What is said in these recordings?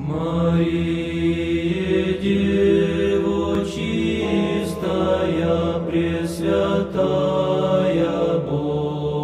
Мария, Дева чистая, Пресвятая Богородице,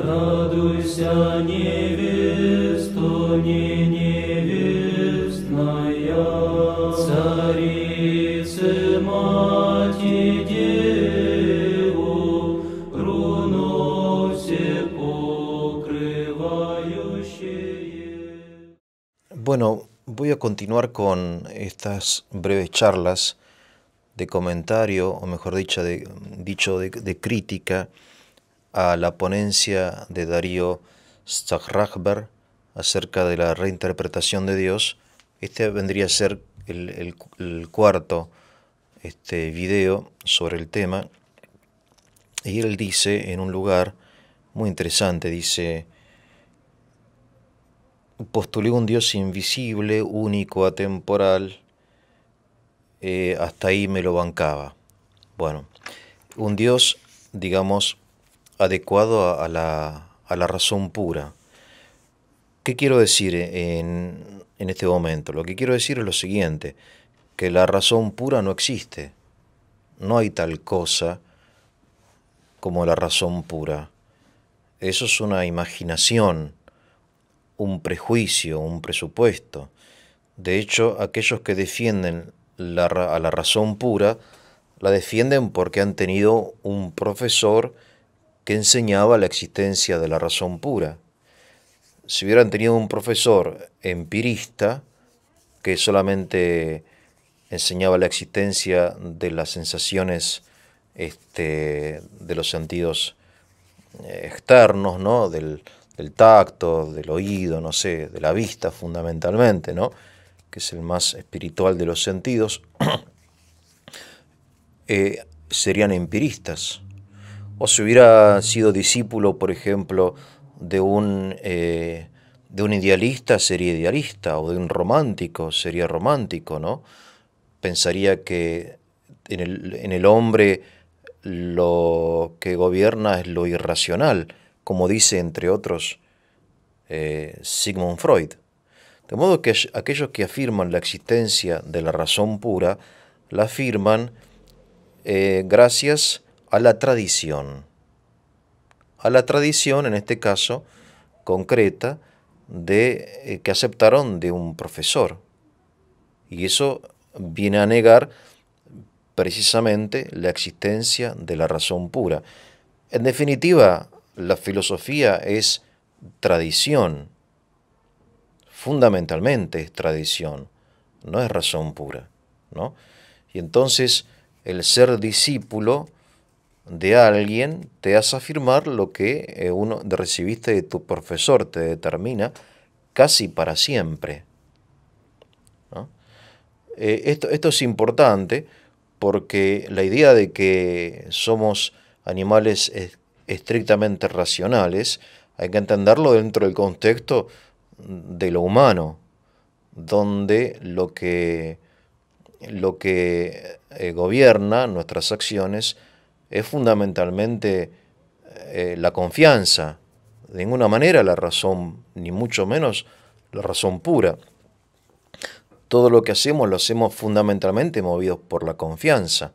радуйся, невесто не невестная, Царице Мати Деву, руно все покрывающее. Bueno, voy a continuar con estas breves charlas de comentario, o mejor dicho, de crítica a la ponencia de Darío Strachberg acerca de la reinterpretación de Dios. Este vendría a ser el cuarto video sobre el tema. Y él dice en un lugar muy interesante, dice: postulé un Dios invisible, único, atemporal, hasta ahí me lo bancaba. Bueno, un Dios, digamos, adecuado a la razón pura. ¿Qué quiero decir en este momento? Lo que quiero decir es lo siguiente, que la razón pura no existe. No hay tal cosa como la razón pura. Eso es una imaginación, un prejuicio, un presupuesto. De hecho, aquellos que defienden a la razón pura, la defienden porque han tenido un profesor que enseñaba la existencia de la razón pura. Si hubieran tenido un profesor empirista que solamente enseñaba la existencia de las sensaciones de los sentidos externos, ¿no? Del tacto, del oído, no sé, de la vista fundamentalmente, ¿no? Que es el más espiritual de los sentidos, serían empiristas. O si hubiera sido discípulo, por ejemplo, de un idealista, sería idealista, o de un romántico, sería romántico, ¿no? Pensaría que en el hombre lo que gobierna es lo irracional, como dice, entre otros, Sigmund Freud. De modo que aquellos que afirman la existencia de la razón pura, la afirman gracias a la tradición. A la tradición, en este caso, concreta, que aceptaron de un profesor. Y eso viene a negar precisamente la existencia de la razón pura. En definitiva, la filosofía es tradición, fundamentalmente es tradición, no es razón pura, ¿no? Y entonces el ser discípulo de alguien te hace afirmar lo que recibiste de tu profesor, te determina casi para siempre, ¿no? Esto es importante porque la idea de que somos animales estrictamente racionales hay que entenderlo dentro del contexto de lo humano, donde lo que gobierna nuestras acciones es fundamentalmente la confianza, de ninguna manera la razón, ni mucho menos la razón pura. Todo lo que hacemos lo hacemos fundamentalmente movidos por la confianza,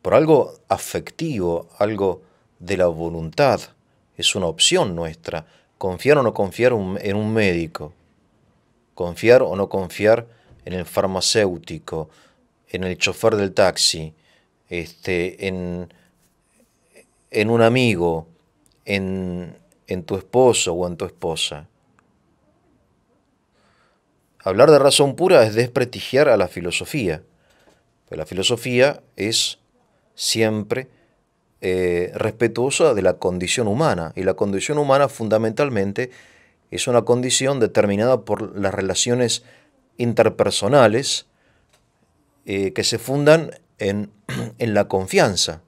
por algo afectivo, algo de la voluntad. Es una opción nuestra, confiar o no confiar en un médico, confiar o no confiar en el farmacéutico, en el chofer del taxi, en un amigo, en tu esposo o en tu esposa. Hablar de razón pura es desprestigiar a la filosofía, pero la filosofía es siempre respetuosa de la condición humana, y la condición humana fundamentalmente es una condición determinada por las relaciones interpersonales que se fundan en la confianza,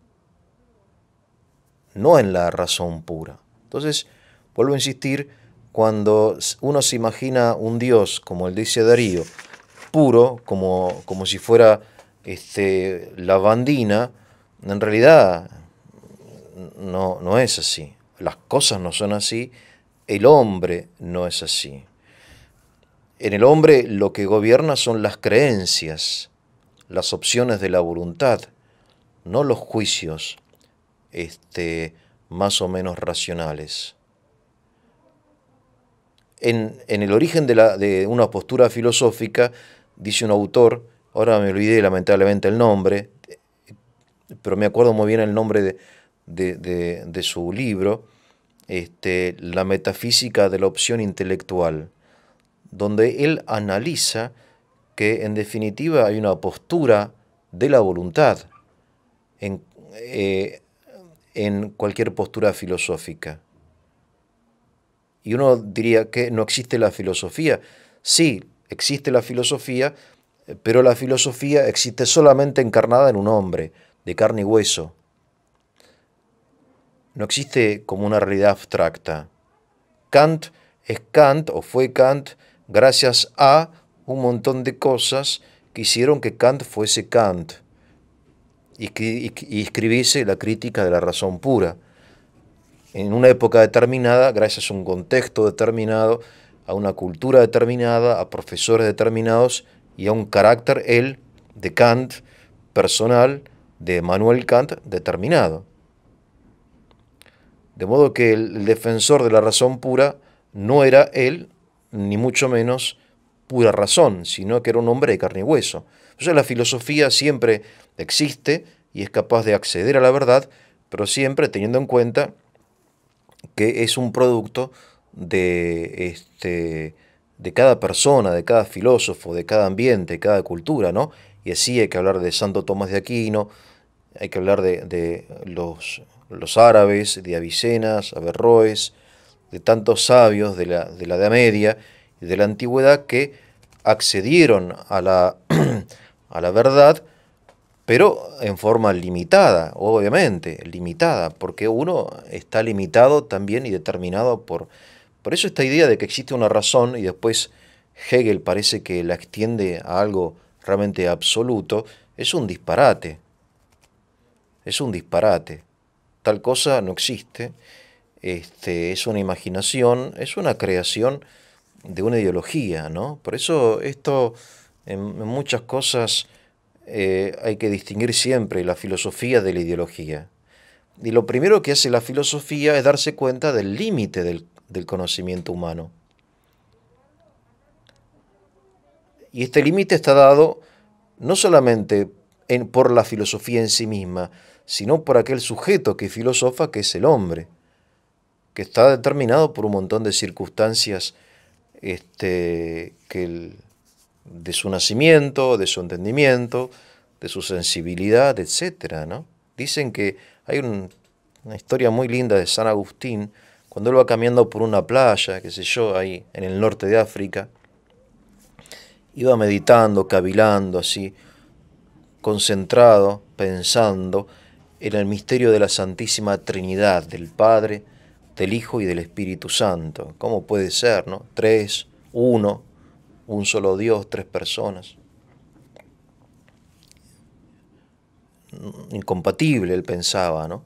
no en la razón pura. Entonces, vuelvo a insistir, cuando uno se imagina un Dios, como él dice Darío, puro, como si fuera lavandina, en realidad no es así. Las cosas no son así el hombre no es así. En el hombre lo que gobierna son las creencias, las opciones de la voluntad, no los juicios más o menos racionales. En el origen de una postura filosófica, dice un autor, ahora me olvidé lamentablemente el nombre, pero me acuerdo muy bien el nombre de su libro, La metafísica de la opción intelectual, donde él analiza que en definitiva hay una postura de la voluntad en cualquier postura filosófica. Y uno diría que no existe la filosofía. Sí, existe la filosofía, pero la filosofía existe solamente encarnada en un hombre, de carne y hueso. No existe como una realidad abstracta. Kant es Kant, o fue Kant, gracias a un montón de cosas que hicieron que Kant fuese Kant y escribiese la crítica de la razón pura. En una época determinada, gracias a un contexto determinado, a una cultura determinada, a profesores determinados y a un carácter, él, de Kant, personal, de Emmanuel Kant, determinado. De modo que el defensor de la razón pura no era él, ni mucho menos pura razón, sino que era un hombre de carne y hueso. Entonces la filosofía siempre existe y es capaz de acceder a la verdad, pero siempre teniendo en cuenta que es un producto de cada persona, de cada filósofo, de cada ambiente, de cada cultura, ¿no? Y así hay que hablar de Santo Tomás de Aquino, hay que hablar de los árabes, de Avicenna, Averroes, de tantos sabios de la Edad Media y de la Antigüedad que accedieron a la verdad, pero en forma limitada, obviamente, limitada, porque uno está limitado también y determinado por eso esta idea de que existe una razón y después Hegel parece que la extiende a algo realmente absoluto, es un disparate. Es un disparate. Tal cosa no existe. Es una imaginación, es una creación de una ideología, ¿no? Por eso esto en muchas cosas hay que distinguir siempre la filosofía de la ideología. Y lo primero que hace la filosofía es darse cuenta del límite del conocimiento humano. Y este límite está dado no solamente por la filosofía en sí misma, sino por aquel sujeto que filosofa, que es el hombre, que está determinado por un montón de circunstancias de su nacimiento, de su entendimiento, de su sensibilidad, etcétera, ¿no? Dicen que hay una historia muy linda de San Agustín, cuando él va caminando por una playa, qué sé yo, ahí en el norte de África, iba meditando, cavilando así, concentrado, pensando en el misterio de la Santísima Trinidad, del Padre, del Hijo y del Espíritu Santo. ¿Cómo puede ser, no? Tres, uno, un solo Dios, tres personas. Incompatible, él pensaba, ¿no?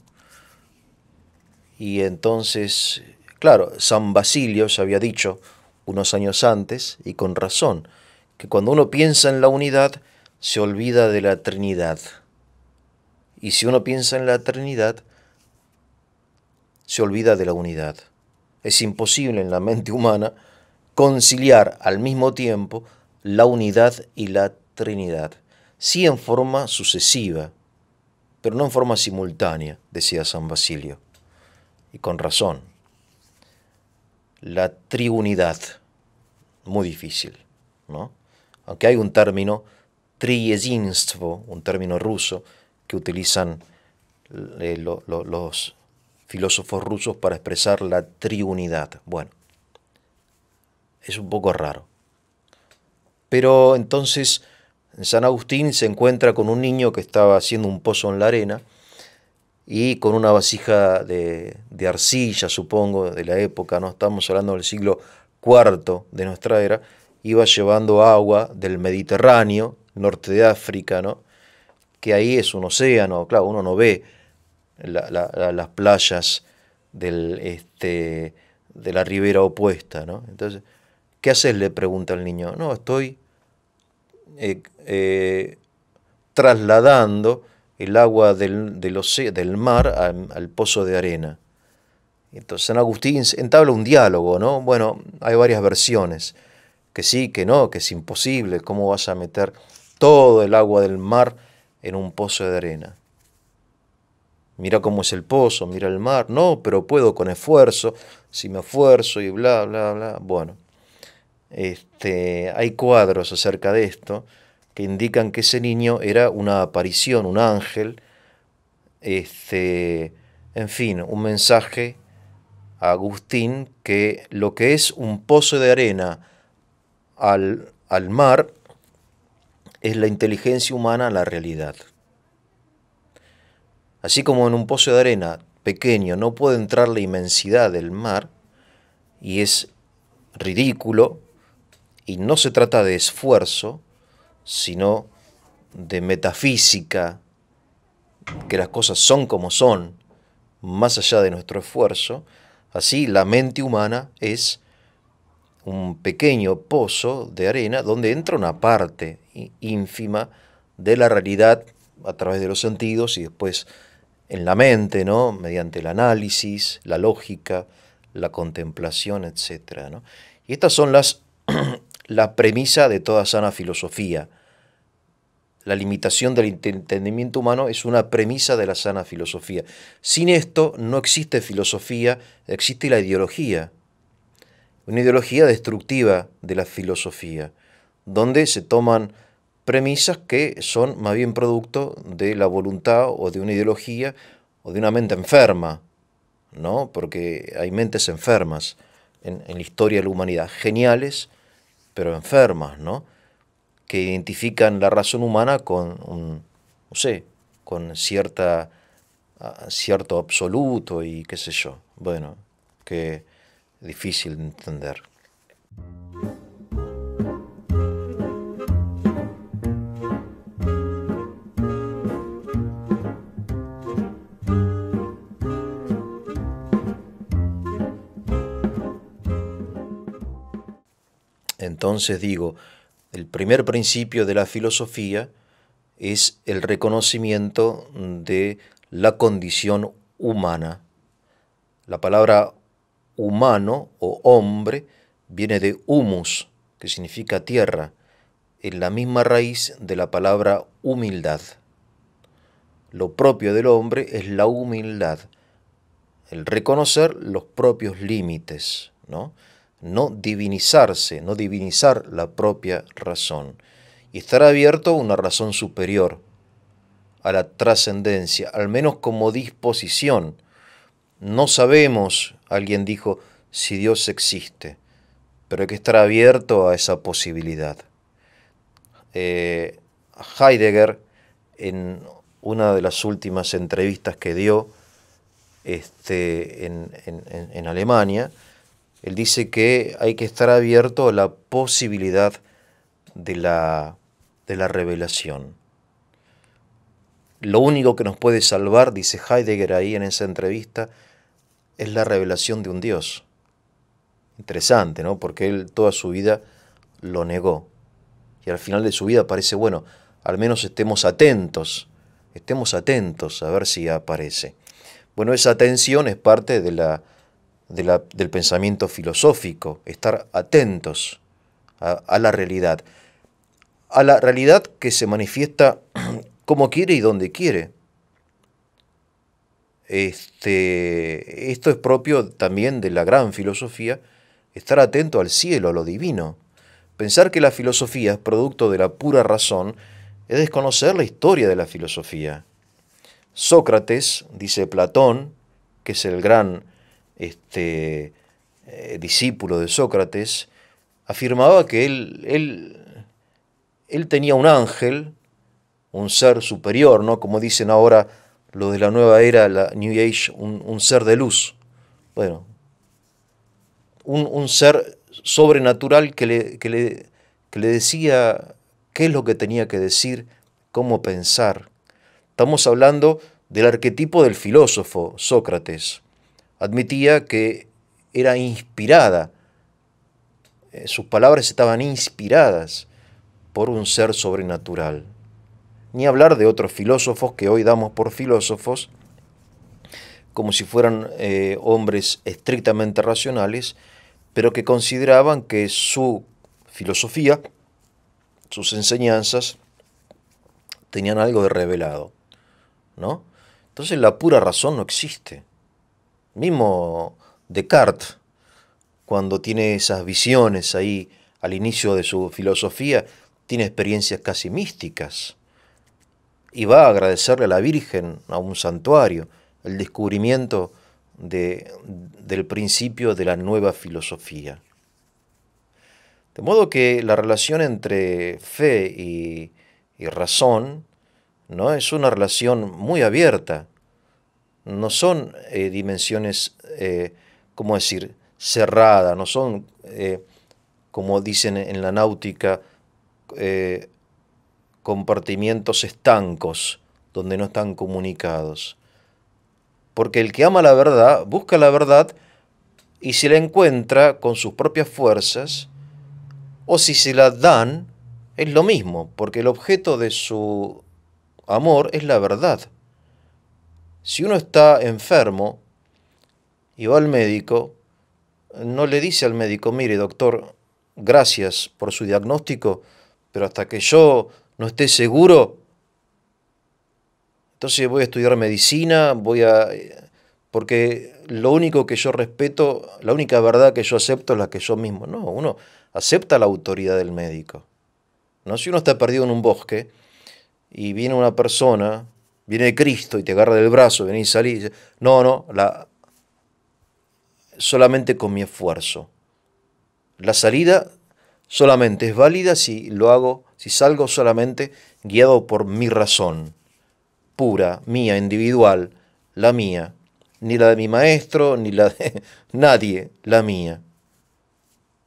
Y entonces, claro, San Basilio ya había dicho unos años antes, y con razón, que cuando uno piensa en la unidad, se olvida de la Trinidad. Y si uno piensa en la Trinidad, se olvida de la unidad. Es imposible en la mente humana conciliar al mismo tiempo la unidad y la Trinidad. Sí en forma sucesiva, pero no en forma simultánea, decía San Basilio. Y con razón. La triunidad, muy difícil, ¿no? Aunque hay un término, trijedinstvo, un término ruso, que utilizan los filósofos rusos para expresar la triunidad. Bueno, es un poco raro. Pero entonces San Agustín se encuentra con un niño que estaba haciendo un pozo en la arena y con una vasija de arcilla, supongo, de la época, ¿no? Estamos hablando del siglo IV de nuestra era, iba llevando agua del Mediterráneo, norte de África, ¿no? Que ahí es un océano, claro, uno no ve las playas de la ribera opuesta, ¿no? Entonces, ¿qué haces?, le pregunta el niño. No, estoy trasladando el agua del mar al pozo de arena. Entonces San Agustín entabla un diálogo, ¿no? Bueno, hay varias versiones, que sí, que no, que es imposible, ¿cómo vas a meter todo el agua del mar en un pozo de arena? Mira cómo es el pozo, mira el mar. No, pero puedo con esfuerzo, si me esfuerzo y bla, bla, bla. Bueno, hay cuadros acerca de esto que indican que ese niño era una aparición, un ángel, en fin, un mensaje a Agustín que lo que es un pozo de arena al mar es la inteligencia humana, la realidad. Así como en un pozo de arena pequeño no puede entrar la inmensidad del mar, y es ridículo, y no se trata de esfuerzo, sino de metafísica, que las cosas son como son, más allá de nuestro esfuerzo. Así la mente humana es un pequeño pozo de arena donde entra una parte ínfima de la realidad a través de los sentidos y después en la mente, ¿no?, mediante el análisis, la lógica, la contemplación, etc., ¿no? Y estas son la premisa de toda sana filosofía. La limitación del entendimiento humano es una premisa de la sana filosofía. Sin esto no existe filosofía, existe la ideología. Una ideología destructiva de la filosofía, donde se toman premisas que son más bien producto de la voluntad o de una ideología o de una mente enferma, ¿no? Porque hay mentes enfermas en la historia de la humanidad, geniales, pero enfermas, ¿no?, que identifican la razón humana con no sé, con cierto absoluto y qué sé yo. Bueno, que difícil de entender. Entonces digo, el primer principio de la filosofía es el reconocimiento de la condición humana. La palabra humano o hombre viene de humus, que significa tierra, en la misma raíz de la palabra humildad. Lo propio del hombre es la humildad, el reconocer los propios límites, ¿no? No divinizarse, no divinizar la propia razón, y estar abierto a una razón superior, a la trascendencia, al menos como disposición. No sabemos, alguien dijo, si Dios existe, pero hay que estar abierto a esa posibilidad. Heidegger, en una de las últimas entrevistas que dio en Alemania, él dice que hay que estar abierto a la posibilidad de la revelación. Lo único que nos puede salvar, dice Heidegger ahí en esa entrevista, es la revelación de un Dios. Interesante, ¿no? Porque él toda su vida lo negó. Y al final de su vida parece, bueno, al menos estemos atentos a ver si aparece. Bueno, esa atención es parte del pensamiento filosófico, estar atentos a la realidad que se manifiesta como quiere y donde quiere. Esto es propio también de la gran filosofía, estar atento al cielo, a lo divino. Pensar que la filosofía es producto de la pura razón es desconocer la historia de la filosofía. Sócrates, dice Platón, que es el gran discípulo de Sócrates, afirmaba que él tenía un ángel, un ser superior, ¿no?, como dicen ahora lo de la nueva era, la New Age, un ser de luz. Bueno, un ser sobrenatural que le decía qué es lo que tenía que decir, cómo pensar. Estamos hablando del arquetipo del filósofo. Sócrates admitía que era inspirada, sus palabras estaban inspiradas por un ser sobrenatural. Ni hablar de otros filósofos que hoy damos por filósofos, como si fueran hombres estrictamente racionales, pero que consideraban que su filosofía, sus enseñanzas, tenían algo de revelado, ¿no? Entonces la pura razón no existe. Mismo Descartes, cuando tiene esas visiones ahí al inicio de su filosofía, tiene experiencias casi místicas y va a agradecerle a la Virgen, a un santuario, el descubrimiento del principio de la nueva filosofía. De modo que la relación entre fe y razón, ¿no?, es una relación muy abierta. No son dimensiones, ¿cómo decir?, cerradas, no son, como dicen en la náutica, compartimientos estancos donde no están comunicados. Porque el que ama la verdad, busca la verdad y si la encuentra con sus propias fuerzas, o si se la dan, es lo mismo, porque el objeto de su amor es la verdad. Si uno está enfermo y va al médico, no le dice al médico, mire doctor, gracias por su diagnóstico, pero hasta que yo no esté seguro, entonces voy a estudiar medicina, porque lo único que yo respeto, la única verdad que yo acepto es la que yo mismo. No, uno acepta la autoridad del médico. ¿No? Si uno está perdido en un bosque y viene una persona, viene Cristo y te agarra del brazo, viene y salís, y dice, no, solamente con mi esfuerzo. La salida solamente es válida si lo hago, si salgo solamente guiado por mi razón, pura, mía, individual, la mía, ni la de mi maestro, ni la de nadie, la mía.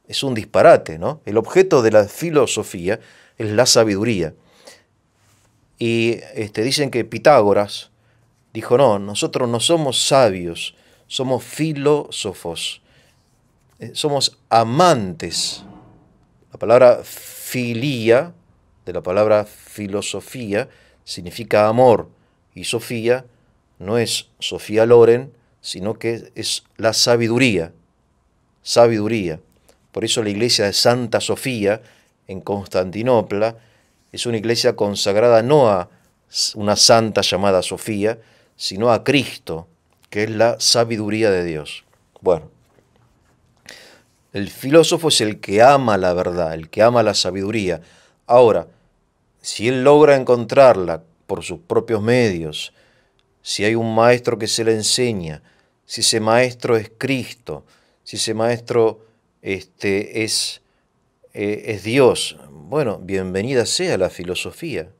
Es un disparate, ¿no? El objeto de la filosofía es la sabiduría. Y dicen que Pitágoras dijo, no, nosotros no somos sabios, somos filósofos, somos amantes. La palabra filía, de la palabra filosofía, significa amor, y Sofía no es Sofía Loren, sino que es la sabiduría, sabiduría. Por eso la iglesia de Santa Sofía, en Constantinopla, es una iglesia consagrada no a una santa llamada Sofía, sino a Cristo, que es la sabiduría de Dios. Bueno, el filósofo es el que ama la verdad, el que ama la sabiduría. Ahora, si él logra encontrarla por sus propios medios, si hay un maestro que se la enseña, si ese maestro es Cristo, si ese maestro es Dios, bueno, bienvenida sea la filosofía.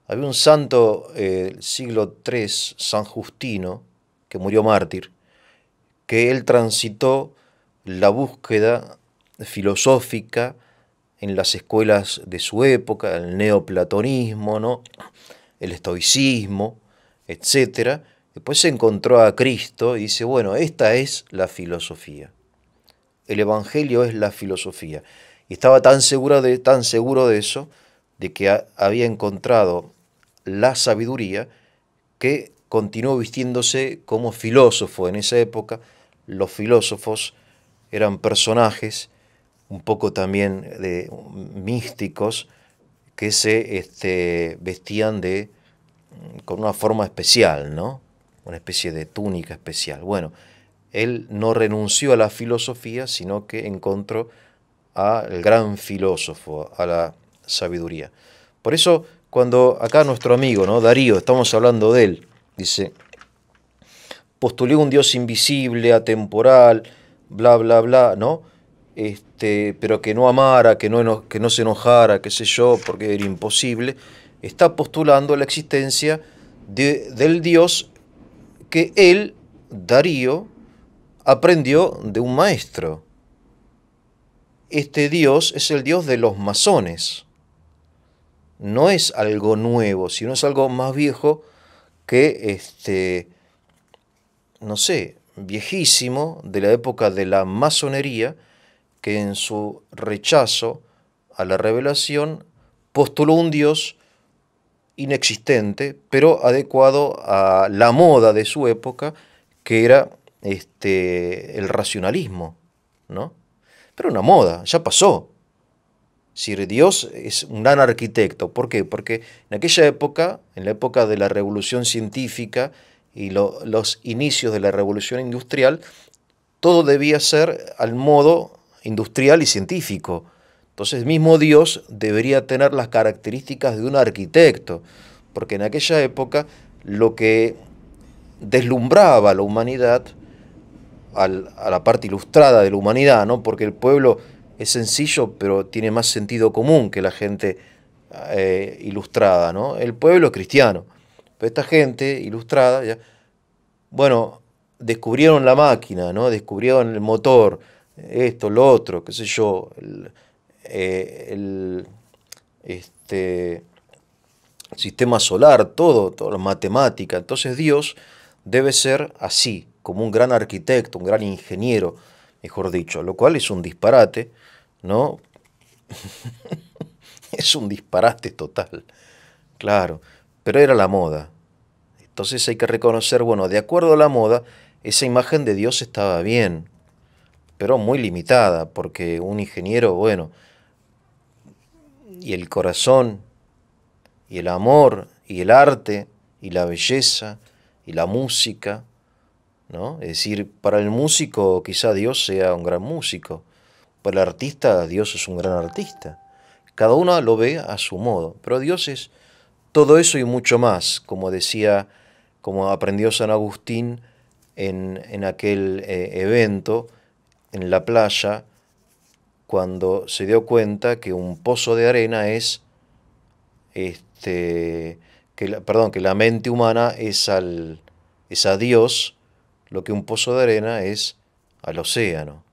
Había un santo siglo III, San Justino, que murió mártir, que él transitó la búsqueda filosófica en las escuelas de su época, el neoplatonismo, ¿no?, el estoicismo, etc. Después se encontró a Cristo y dice, bueno, esta es la filosofía. El Evangelio es la filosofía. Y estaba tan seguro de eso, de que había encontrado la sabiduría, que continuó vistiéndose como filósofo. En esa época los filósofos eran personajes un poco también místicos, que se vestían con una forma especial, ¿no?, una especie de túnica especial. Bueno, él no renunció a la filosofía, sino que encontró al gran filósofo, a la sabiduría. Por eso, cuando acá nuestro amigo, ¿no?, Darío, estamos hablando de él, dice, postulé un Dios invisible, atemporal, bla, bla, bla, ¿no?, pero que no amara, que no se enojara, qué sé yo, porque era imposible. Está postulando la existencia del Dios que él, Darío, aprendió de un maestro. Este Dios es el Dios de los masones. No es algo nuevo, sino es algo más viejo que, no sé, viejísimo de la época de la masonería, que en su rechazo a la revelación postuló un Dios inexistente, pero adecuado a la moda de su época, que era el racionalismo, ¿no? Pero una moda, ya pasó. Si Dios es un gran arquitecto, ¿por qué? Porque en aquella época, en la época de la revolución científica y los inicios de la revolución industrial, todo debía ser al modo industrial y científico. Entonces, mismo Dios debería tener las características de un arquitecto, porque en aquella época lo que deslumbraba a la humanidad, a la parte ilustrada de la humanidad, ¿no? Porque el pueblo es sencillo, pero tiene más sentido común que la gente ilustrada, ¿no? El pueblo es cristiano, pero esta gente ilustrada, ya, bueno, descubrieron la máquina, ¿no? Descubrieron el motor, esto, lo otro, qué sé yo, el sistema solar, todo, la matemática. Entonces Dios debe ser así, como un gran arquitecto, un gran ingeniero, mejor dicho, lo cual es un disparate, ¿no? Es un disparate total, claro, pero era la moda. Entonces hay que reconocer, bueno, de acuerdo a la moda, esa imagen de Dios estaba bien, pero muy limitada, porque un ingeniero, bueno, y el corazón, y el amor, y el arte, y la belleza, y la música, ¿no? Es decir, para el músico quizá Dios sea un gran músico, para el artista Dios es un gran artista. Cada uno lo ve a su modo, pero Dios es todo eso y mucho más, como decía, como aprendió San Agustín en aquel evento en la playa, cuando se dio cuenta que un pozo de arena es, que la mente humana es a Dios, lo que un pozo de arena es al océano.